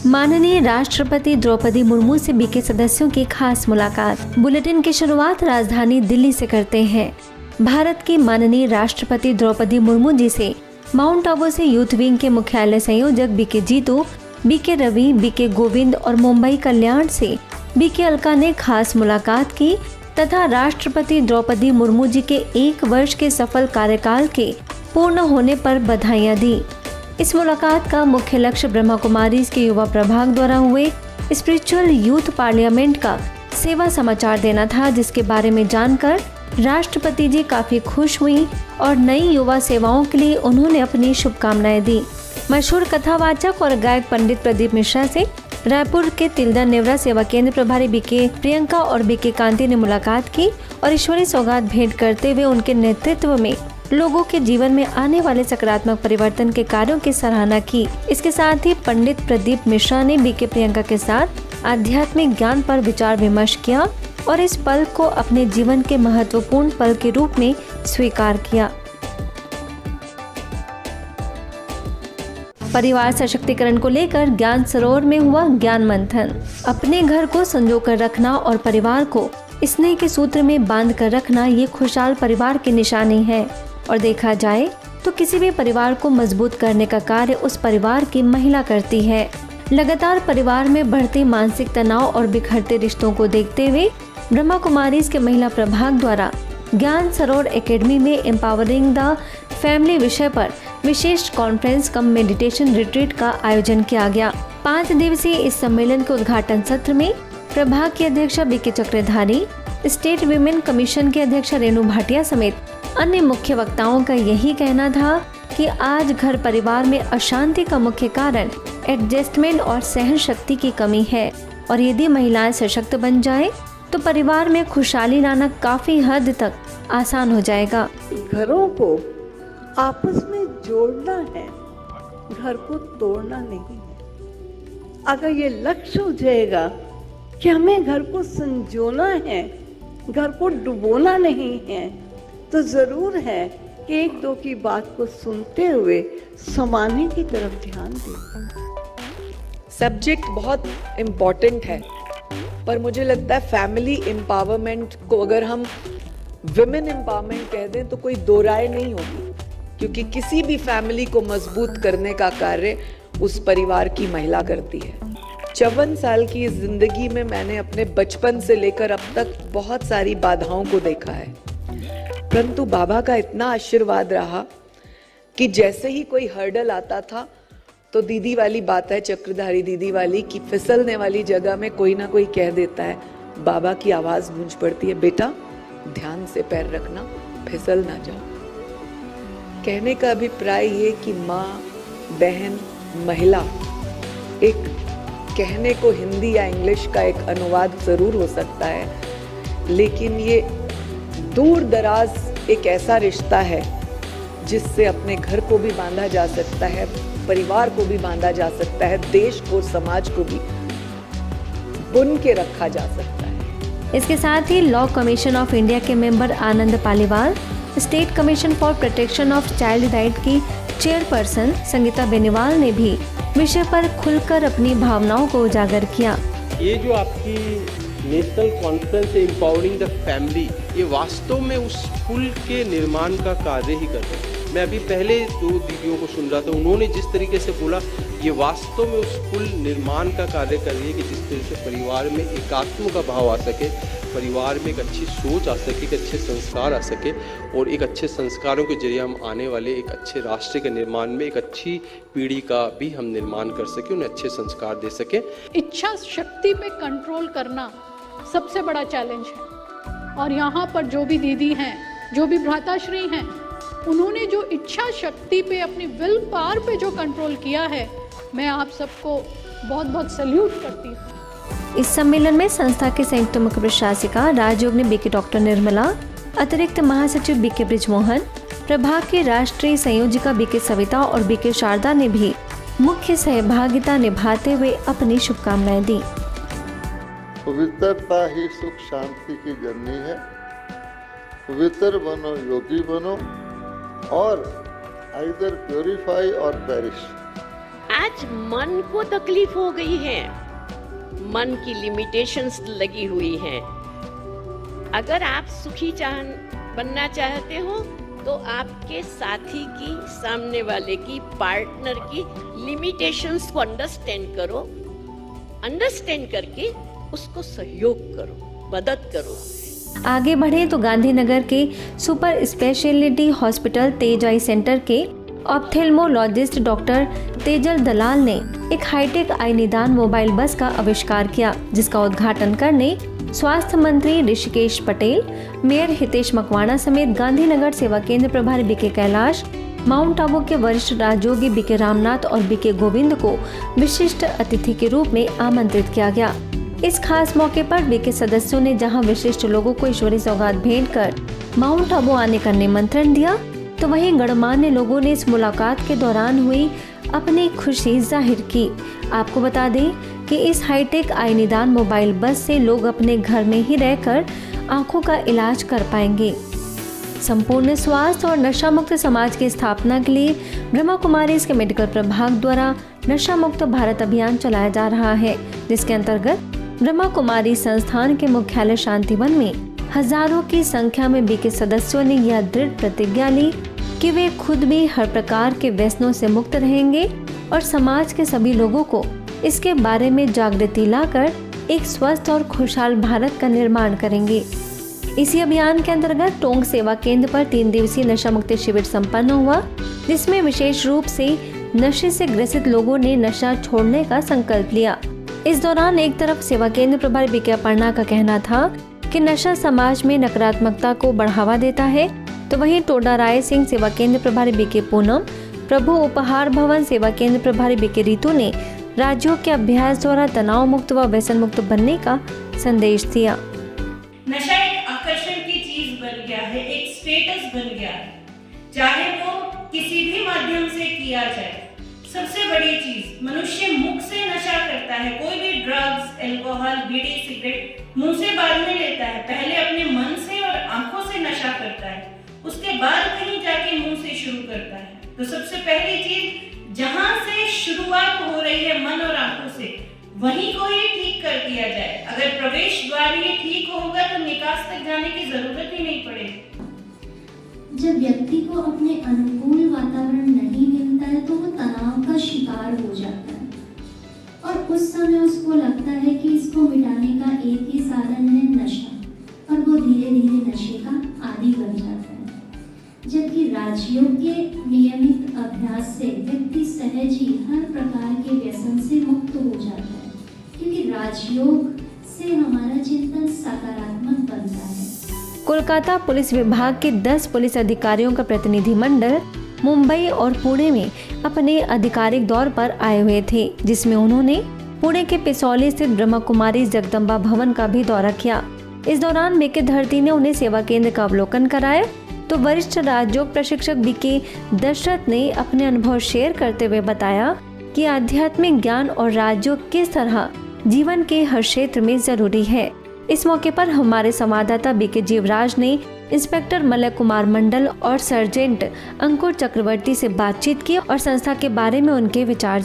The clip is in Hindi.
माननीय राष्ट्रपति द्रौपदी मुर्मू से बीके सदस्यों की खास मुलाकात। बुलेटिन की शुरुआत राजधानी दिल्ली से करते हैं। भारत की माननीय राष्ट्रपति द्रौपदी मुर्मू जी से माउंट आबू से यूथ विंग के मुख्यालय संयोजक BK Jeetu, BK Ravi, BK Govind और मुंबई कल्याण से बीके अलका ने खास मुलाकात की तथा राष्ट्रपति द्रौपदी मुर्मू जी के 1 वर्ष के सफल कार्यकाल के पूर्ण होने पर बधाइयां दी। इस मुलाकात का मुख्य लक्ष्य ब्रह्मा कुमारीज के युवा प्रभाग द्वारा हुए स्पिरिचुअल यूथ पार्लियामेंट का सेवा समाचार देना था, जिसके बारे में जानकर राष्ट्रपति जी काफी खुश हुई और नई युवा सेवाओं के लिए उन्होंने अपनी शुभकामनाएं दी। मशहूर कथावाचक और गायक पंडित प्रदीप मिश्रा से रायपुर के तिलदा नेवरा सेवा केंद्र प्रभारी बीके प्रियंका और बीके कांति ने मुलाकात की और ईश्वरीय सौगात भेंट करते हुए उनके नेतृत्व में लोगों के जीवन में आने वाले सकारात्मक परिवर्तन के कार्यों की सराहना की। इसके साथ ही पंडित प्रदीप मिश्रा ने बीके प्रियंका के साथ आध्यात्मिक ज्ञान पर विचार विमर्श किया और इस पल को अपने जीवन के महत्वपूर्ण पल के रूप में स्वीकार किया। परिवार सशक्तिकरण को लेकर ज्ञान सरोवर में हुआ ज्ञान मंथन। अपने घर को संजो कर रखना और परिवार को स्नेह के सूत्र में बांध कर रखना, ये खुशहाल परिवार की निशानी है और देखा जाए तो किसी भी परिवार को मजबूत करने का कार्य उस परिवार की महिला करती है। लगातार परिवार में बढ़ते मानसिक तनाव और बिखरते रिश्तों को देखते हुए ब्रह्मा कुमारीज के महिला प्रभाग द्वारा ज्ञान सरोवर एकेडमी में एम्पावरिंग द फैमिली विषय पर विशेष कॉन्फ्रेंस कम मेडिटेशन रिट्रीट का आयोजन किया गया। 5 दिवसीय इस सम्मेलन के उद्घाटन सत्र में प्रभाग की अध्यक्षा बीके चक्रधारी, स्टेट विमेन कमीशन के अध्यक्षा रेणु भाटिया समेत अन्य मुख्य वक्ताओं का यही कहना था कि आज घर परिवार में अशांति का मुख्य कारण एडजस्टमेंट और सहन शक्ति की कमी है और यदि महिलाएं सशक्त बन जाएं तो परिवार में खुशहाली लाना काफी हद तक आसान हो जाएगा। घरों को आपस में जोड़ना है, घर को तोड़ना नहीं है। अगर ये लक्ष्य हो जाएगा कि हमें घर को संजोना है, घर को डुबोना नहीं है, तो जरूर है कि एक दो की बात को सुनते हुए समाने की तरफ ध्यान दें। सब्जेक्ट बहुत इम्पोर्टेंट है, पर मुझे लगता है फैमिली एम्पावरमेंट को अगर हम विमेन एम्पावरमेंट कह दें तो कोई दो राय नहीं होगी, क्योंकि किसी भी फैमिली को मजबूत करने का कार्य उस परिवार की महिला करती है। 54 साल की इस जिंदगी में मैंने अपने बचपन से लेकर अब तक बहुत सारी बाधाओं को देखा है, परंतु बाबा का इतना आशीर्वाद रहा कि जैसे ही कोई हर्डल आता था तो दीदी वाली बात है, चक्रधारी दीदी वाली, कि फिसलने वाली जगह में कोई ना कोई कह देता है, बाबा की आवाज गूंज पड़ती है, बेटा ध्यान से पैर रखना, फिसल ना जाओ। कहने का अभिप्राय ये कि माँ, बहन, महिला, एक कहने को हिंदी या इंग्लिश का एक अनुवाद जरूर हो सकता है, लेकिन ये दूर दराज एक ऐसा रिश्ता है जिससे अपने घर को भी बांधा जा सकता है, परिवार को भी बांधा जा सकता है, देश को, समाज को भी बुन के रखा जा सकता है। इसके साथ ही लॉ कमीशन ऑफ इंडिया के member Anand Paliwal, state commission for protection of child right की चेयरपर्सन संगीता बेनीवाल ने भी विषय पर खुलकर अपनी भावनाओं को उजागर किया। ये जो आपकी नेशनल कॉन्फ्रेंस है एम्पावरिंग द फैमिली, ये वास्तव में उस पुल के निर्माण का कार्य ही कर रहे हैं। मैं अभी पहले 2 दीदियों को सुन रहा था, उन्होंने जिस तरीके से बोला, ये वास्तव में उस पुल निर्माण का कार्य कर रही है कि जिस तरह से परिवार में एकात्म का भाव आ सके, परिवार में एक अच्छी सोच आ सके, एक अच्छे संस्कार आ सके और एक अच्छे संस्कारों के जरिए हम आने वाले एक अच्छे राष्ट्र के निर्माण में एक अच्छी पीढ़ी का भी हम निर्माण कर सके, उन्हें अच्छे संस्कार दे सके। इच्छा शक्ति पे कंट्रोल करना सबसे बड़ा चैलेंज है और यहाँ पर जो भी दीदी हैं, जो भी भ्राताश्री हैं, उन्होंने जो इच्छा शक्ति पे, अपनी विल पावर पे जो कंट्रोल किया है, मैं आप सबको बहुत बहुत सैल्यूट करती हूँ। इस सम्मेलन में संस्था के संयुक्त मुख्य प्रशासिका राजयोगिनी बीके डॉक्टर निर्मला, अतिरिक्त महासचिव बीके ब्रिजमोहन, प्रभाग की राष्ट्रीय संयोजिका बीके सविता और बीके शारदा ने भी मुख्य सहभागिता निभाते हुए अपनी शुभकामनाएं दी। पवित्रता ही सुख शांति की जर्नी है। पवित्र बनो, योगी बनो और आइदर प्योरीफाई और पेरिश। आज मन को तकलीफ हो गई है, मन की लिमिटेशंस लगी हुई हैं। अगर आप सुखी बनना चाहते हो तो आपके साथी की, सामने वाले की, पार्टनर की लिमिटेशंस को अंडरस्टैंड करो, अंडरस्टैंड करके उसको सहयोग करो, मदद करो। आगे बढ़े तो गांधीनगर के सुपर स्पेशलिटी हॉस्पिटल तेज आई सेंटर के ऑप्थेल्मोलॉजिस्ट डॉक्टर तेजल दलाल ने एक हाईटेक आई निदान मोबाइल बस का आविष्कार किया, जिसका उद्घाटन करने स्वास्थ्य मंत्री ऋषिकेश पटेल, मेयर हितेश मकवाना समेत गांधीनगर सेवा केंद्र प्रभारी बीके कैलाश, माउंट आबू के वरिष्ठ राजयोगी बीके रामनाथ और बीके गोविंद को विशिष्ट अतिथि के रूप में आमंत्रित किया गया। इस खास मौके पर बीके सदस्यों ने जहां विशिष्ट लोगों को ईश्वरी सौगात भेंट कर माउंट आबू आने का निमंत्रण दिया, तो वहीं गणमान्य लोगों ने इस मुलाकात के दौरान हुई अपनी खुशी जाहिर की। आपको बता दें कि इस हाईटेक आई निदान मोबाइल बस से लोग अपने घर में ही रहकर आंखों का इलाज कर पाएंगे। संपूर्ण स्वास्थ्य और नशा मुक्त समाज की स्थापना के लिए ब्रह्मा कुमारीज के मेडिकल प्रभाग द्वारा नशा मुक्त भारत अभियान चलाया जा रहा है, जिसके अंतर्गत ब्रह्मा कुमारी संस्थान के मुख्यालय शांतिवन में हजारों की संख्या में बीके सदस्यों ने यह दृढ़ प्रतिज्ञा ली कि वे खुद भी हर प्रकार के व्यसनों से मुक्त रहेंगे और समाज के सभी लोगों को इसके बारे में जागृति लाकर एक स्वस्थ और खुशहाल भारत का निर्माण करेंगे। इसी अभियान के अंतर्गत टोंक सेवा केंद्र पर 3 दिवसीय नशा मुक्ति शिविर संपन्न हुआ, जिसमें विशेष रूप से नशे से ग्रसित लोगों ने नशा छोड़ने का संकल्प लिया। इस दौरान एक तरफ सेवा केंद्र प्रभारी बीके अपर्णा का कहना था कि नशा समाज में नकारात्मकता को बढ़ावा देता है, तो वहीं टोडा राय सिंह सेवा केंद्र प्रभारी बीके पूनम, प्रभु उपहार भवन सेवा केंद्र प्रभारी बीके रितु ने राज्यों के अभ्यास द्वारा तनाव मुक्त व व्यसन मुक्त बनने का संदेश दिया। नशा एक आकर्षण की चीज बन गया है, एक स्टेटस बन गया है, चाहे वो किसी भी माध्यम से किया जाए। सबसे बड़ी चीज, मनुष्य मुख से नशा करता है। कोई भी ड्रग्स, अल्कोहल, बीड़ी, सिगरेट मुंह से बाद में लेता है, पहले अपने मन से और आंखों से नशा करता है, उसके बाद कहीं जाके मुंह से शुरू करता है। तो सबसे पहली चीज, जहां से शुरुआत हो रही है मन और आंखों से, वहीं को ही ठीक कर दिया जाए। अगर प्रवेश द्वार ही ठीक होगा तो निकास तक जाने की जरूरत ही नहीं पड़ेगी। जब व्यक्ति को अपने अनुकूल वातावरण नहीं मिलता है तो वो तनाव का शिकार हो जाता है और उस समय उसको लगता है कि इसको मिटाने का एक ही साधन है नशा, और वो धीरे धीरे नशे का आदी बन जाता है। जबकि राजयोग के नियमित अभ्यास से व्यक्ति सहज ही हर प्रकार के व्यसन से मुक्त हो जाता है, क्योंकि राजयोग से हमारा चिंतन सकारात्मक बनता है। कोलकाता पुलिस विभाग के 10 पुलिस अधिकारियों का प्रतिनिधि मंडल मुंबई और पुणे में अपने आधिकारिक दौर पर आए हुए थे, जिसमें उन्होंने पुणे के पिसौली स्थित ब्रह्मा कुमारी जगदम्बा भवन का भी दौरा किया। इस दौरान बीके धरती ने उन्हें सेवा केंद्र का अवलोकन कराया, तो वरिष्ठ राजयोग प्रशिक्षक बीके दशरथ ने अपने अनुभव शेयर करते हुए बताया कि आध्यात्मिक ज्ञान और राजयोग किस तरह जीवन के हर क्षेत्र में जरूरी है। इस मौके पर हमारे संवाददाता बीके जीवराज ने इंस्पेक्टर मलय कुमार मंडल और सर्जेंट अंकुर चक्रवर्ती से बातचीत की और संस्था के बारे में उनके विचार